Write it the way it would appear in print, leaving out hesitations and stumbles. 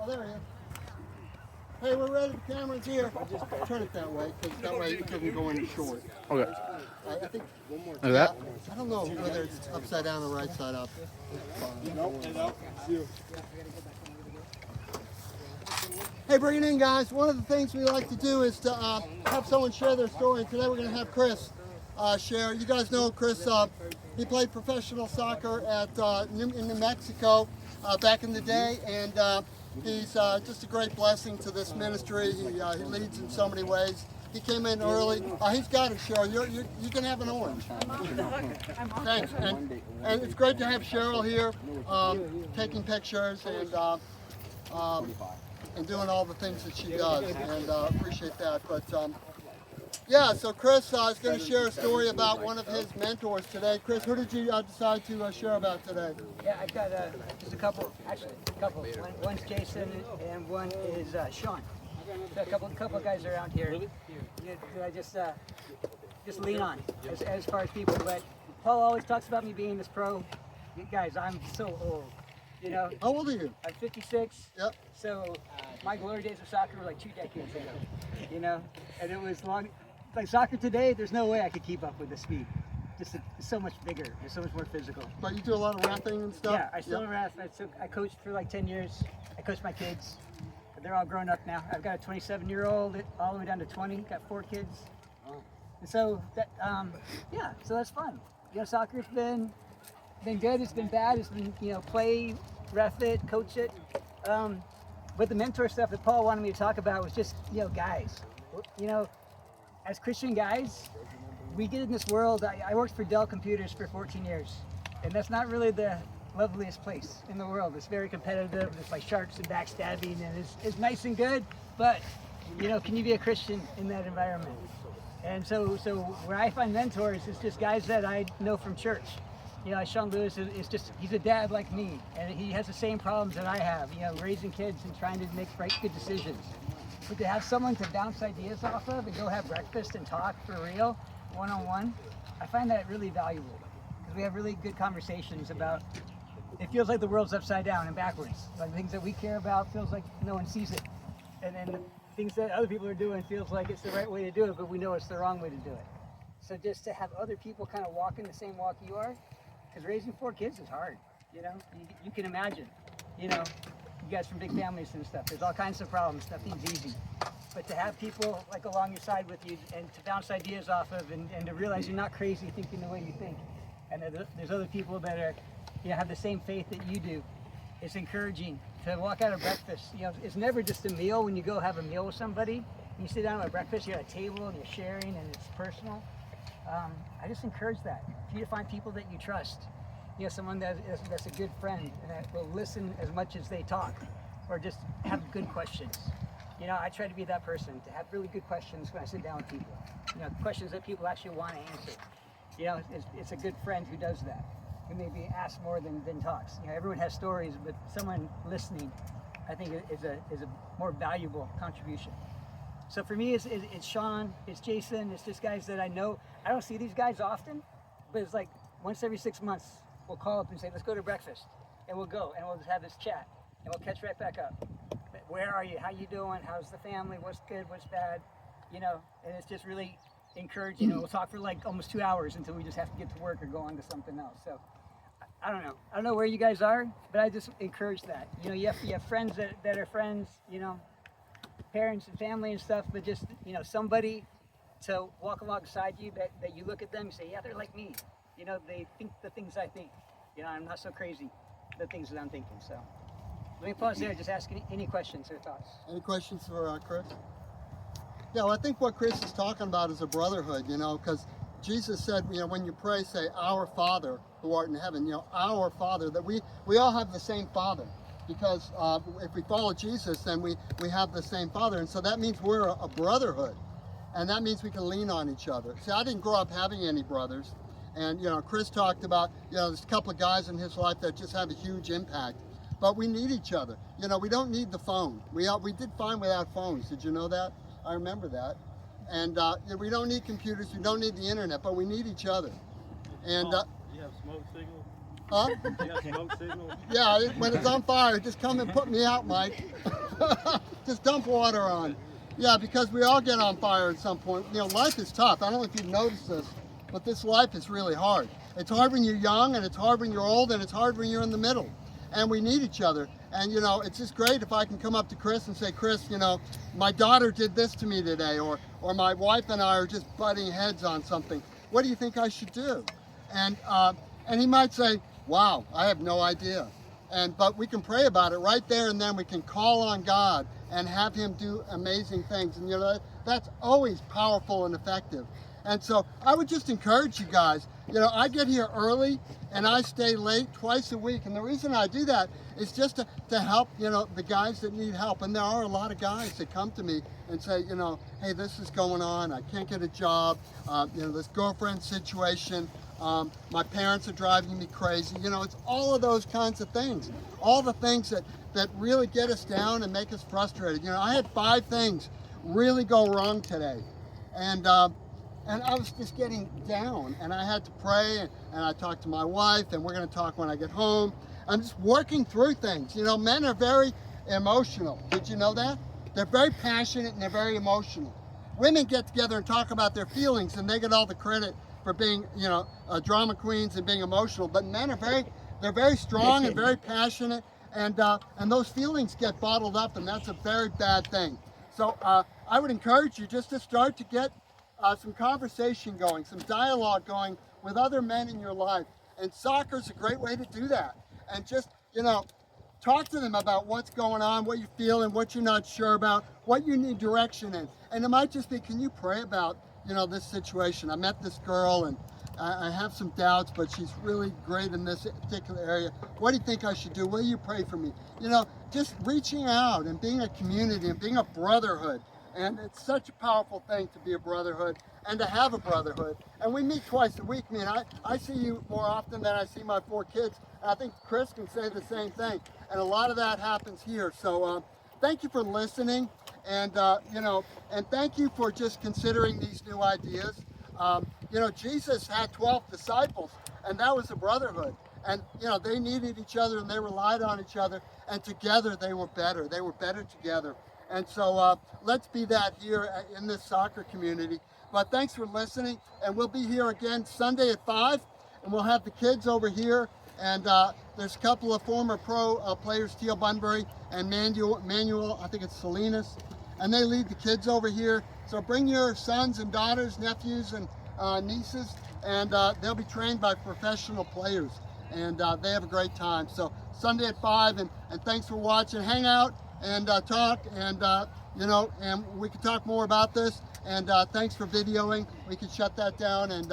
Oh, there he is. Hey, we're ready. The camera's here. Just turn it that way, because that way it doesn't go any short. Okay. I think. Like that? I don't know whether it's upside down or right side up. Hey, bring it in, guys. One of the things we like to do is to have someone share their story. Today we're going to have Chris share. You guys know Chris. He played professional soccer at in New Mexico back in the day, and he's just a great blessing to this ministry. He leads in so many ways. He came in early. He's got it, Cheryl. You can have an orange. Thanks. And it's great to have Cheryl here, taking pictures and doing all the things that she does, and appreciate that. But yeah, so Chris is going to share a story about one of his mentors today. Chris, who did you decide to share about today? Yeah, I've got just a couple, actually a couple. One's Jason and one is Sean. So a couple of guys around here that I just lean on as far as people. But Paul always talks about me being this pro. Guys, I'm so old. You know, how old are you? I'm 56. Yep. So my glory days of soccer were like 2 decades ago. You know, and it was long. Like soccer today, there's no way I could keep up with the speed. Just it's so much bigger. It's so much more physical. But you do a lot of rapping and stuff. Yeah, I still rap. I coached for like 10 years. I coached my kids. They're all grown up now. I've got a 27-year-old all the way down to 20. Got 4 kids. And so that, yeah, so that's fun. You know, soccer's been good. It's been bad. It's been, you know, play, ref it, coach it. But the mentor stuff that Paul wanted me to talk about was just, you know, guys. You know, as Christian guys, we get in this world. I worked for Dell Computers for 14 years, and that's not really the loveliest place in the world. It's very competitive. It's like sharks and backstabbing, and it's nice and good, but you know, can you be a Christian in that environment? And so where I find mentors is just guys that I know from church. You know, Sean Lewis is just, he's a dad like me, and he has the same problems that I have, you know, raising kids and trying to make good decisions. But to have someone to bounce ideas off of and go have breakfast and talk for real, one-on-one, I find that really valuable, because we have really good conversations about, it feels like the world's upside down and backwards. Like things that we care about feels like no one sees it. And then things that other people are doing feels like it's the right way to do it, but we know it's the wrong way to do it. So just to have other people kind of walking the same walk you are, because raising 4 kids is hard, you know? You can imagine, you know, you guys from big families and stuff, there's all kinds of problems, nothing's easy. But to have people like along your side with you and to bounce ideas off of and to realize you're not crazy thinking the way you think, and that there's other people that are, you know, have the same faith that you do. It's encouraging to walk out of breakfast. You know, it's never just a meal when you go have a meal with somebody. You sit down at breakfast, you're at a table and you're sharing and it's personal. I just encourage that. For you to find people that you trust. You know, someone that's a good friend and that will listen as much as they talk, or just have good questions. You know, I try to be that person, to have really good questions when I sit down with people. You know, questions that people actually want to answer. You know, it's a good friend who does that, who maybe asks more than talks. You know, everyone has stories, but someone listening, I think, is a more valuable contribution. So for me, it's Sean, it's Jason, it's just guys that I know. I don't see these guys often, but it's like once every 6 months, we'll call up and say, let's go to breakfast, and we'll go, and we'll just have this chat, and we'll catch right back up. Where are you? How you doing? How's the family? What's good? What's bad? You know, and it's just really encouraging. You know, we'll talk for like almost 2 hours until we just have to get to work or go on to something else. So I don't know. I don't know where you guys are, but I just encourage that. You know, you have friends that are friends, you know, parents and family and stuff, but just, you know, somebody to walk alongside you that you look at them and say, yeah, they're like me. You know, they think the things I think. You know, I'm not so crazy, the things that I'm thinking. So let me pause there, just ask any questions or thoughts. Any questions for Chris? Yeah, well, I think what Chris is talking about is a brotherhood, you know, because Jesus said, you know, when you pray, say, our Father who art in heaven, you know, our Father, that we all have the same Father. Because if we follow Jesus, then we have the same Father. And so that means we're a brotherhood. And that means we can lean on each other. See, I didn't grow up having any brothers. And, you know, Chris talked about, you know, there's a couple of guys in his life that just have a huge impact. But we need each other. You know, we don't need the phone. We did fine without phones. Did you know that? I remember that. And we don't need computers. We don't need the internet. But we need each other. And you have smoke signals? Huh? Yeah, smoke signal. Yeah, when it's on fire, just come and put me out, Mike. Just dump water on. Yeah, because we all get on fire at some point. You know, life is tough. I don't know if you've noticed this, but this life is really hard. It's hard when you're young, and it's hard when you're old, and it's hard when you're in the middle. And we need each other. And you know, it's just great if I can come up to Chris and say, Chris, you know, my daughter did this to me today, or my wife and I are just butting heads on something. What do you think I should do? And he might say, wow, I have no idea. But we can pray about it right there and then. We can call on God and have him do amazing things. And you know, that's always powerful and effective. And so I would just encourage you guys, you know, I get here early and I stay late twice a week. And the reason I do that is just to help, you know, the guys that need help. And there are a lot of guys that come to me and say, you know, hey, this is going on. I can't get a job. You know, this girlfriend situation. My parents are driving me crazy. You know, it's all of those kinds of things. All the things that really get us down and make us frustrated. You know, I had 5 things really go wrong today. And I was just getting down, and I had to pray, and I talked to my wife, and we're going to talk when I get home. I'm just working through things. You know, men are very emotional. Did you know that? They're very passionate and they're very emotional. Women get together and talk about their feelings, and they get all the credit for being, you know, drama queens and being emotional. But men are very strong and very passionate, and those feelings get bottled up, and that's a very bad thing. So I would encourage you just to start to get some conversation going, some dialogue going with other men in your life. And soccer's a great way to do that. And just, you know, talk to them about what's going on, what you're feeling, what you're not sure about, what you need direction in. And it might just be, can you pray about, you know, this situation? I met this girl and I have some doubts, but she's really great in this particular area. What do you think I should do? Will you pray for me? You know, just reaching out and being a community and being a brotherhood. And it's such a powerful thing to be a brotherhood and to have a brotherhood. And we meet twice a week. I mean, I see you more often than I see my 4 kids. And I think Chris can say the same thing. And a lot of that happens here. So thank you for listening. And, you know, and thank you for just considering these new ideas. You know, Jesus had 12 disciples, and that was a brotherhood. And, you know, they needed each other and they relied on each other. And together they were better. They were better together. And so let's be that here in this soccer community. But thanks for listening. And we'll be here again Sunday at 5. And we'll have the kids over here. And there's a couple of former pro players, Teal Bunbury and Manuel, I think it's Salinas. And they lead the kids over here. So bring your sons and daughters, nephews and nieces. And they'll be trained by professional players. And they have a great time. So Sunday at 5. And thanks for watching. Hang out and talk, and you know, and we can talk more about this. And thanks for videoing. We can shut that down. And